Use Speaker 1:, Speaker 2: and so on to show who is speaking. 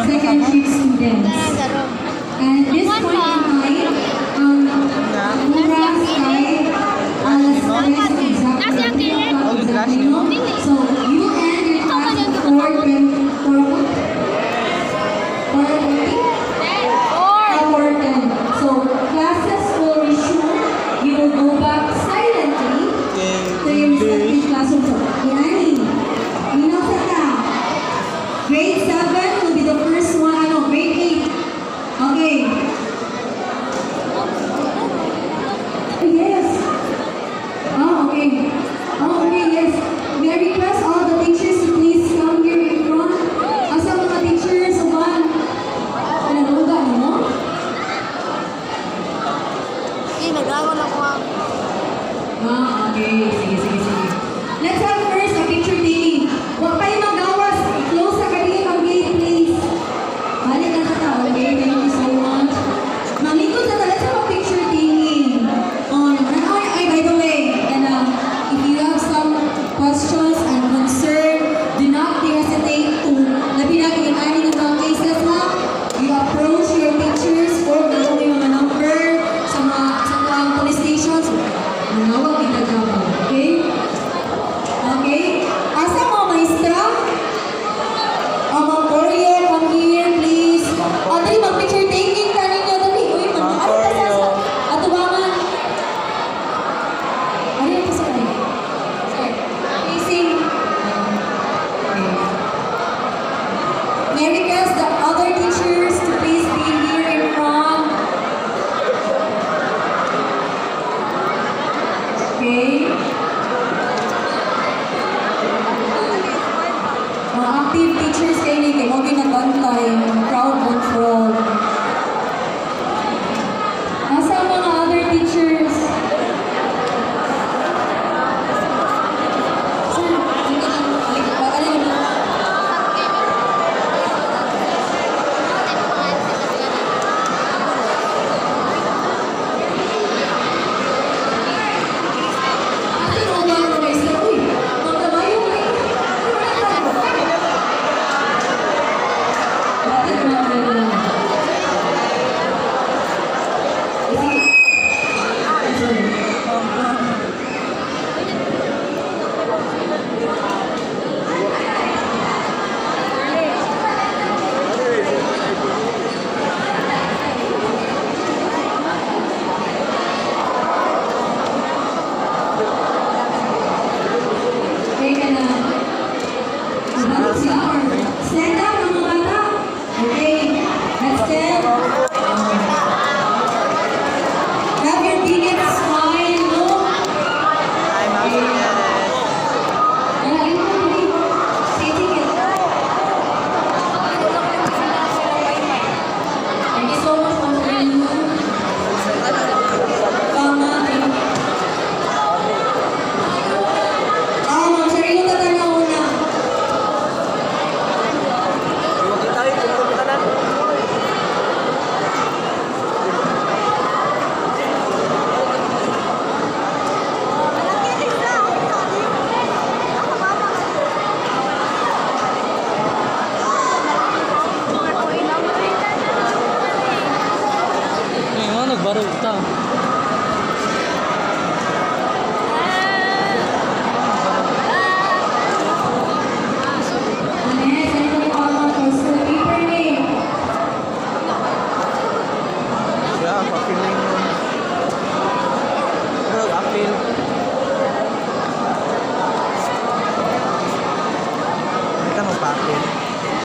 Speaker 1: second shift students. And this point in time, oras ay alas 3 exact So you end your class at 4:10. So classes will resume. You will go back silently to your respective classroom. So, yani, minaw sa ta. Grade 7 will be the first one. Grade 8. Okay. Yes. Okay. Okay, yes. May I request all the teachers to please come here in front. Asa mga teachers, uban? Pinaluga mo?
Speaker 2: Nag-awan ako ang...
Speaker 1: Okay. Sige. Let's have first a picture taking. Huwag kayo mag-awas. Close sa kanila ang gate, please. Balik na sa tao. Okay, thank you so much. Mamikot na let's have a picture taking. By the way, and if you have some questions and concern, do not hesitate to labi natin yung ani ng mga cases na you approach your teachers or gano'n yung mga number sa mga police stations. Manawag kita dapat. Okay? Okay? Asa mga maestra? Mga Koryo, come here, please. Dali, mag-picture taking ka ninyo. Dali, uy, atubangan. Ano yung kasi kayo? Sir, facing. Okay. May I request the other teachers to please be here in front. Okay. Mga active teachers kayo ni kayo ginabantay, crowd control. Nasa ang mga other teachers? Sir, alin na? Stand up, mga bata. Okay, let's stand. Have your biggest smile, no? Thank you so much, Ma'am. Ma'am Sarino, tatanaw na.
Speaker 3: Nagbarog ta.
Speaker 1: Yeah,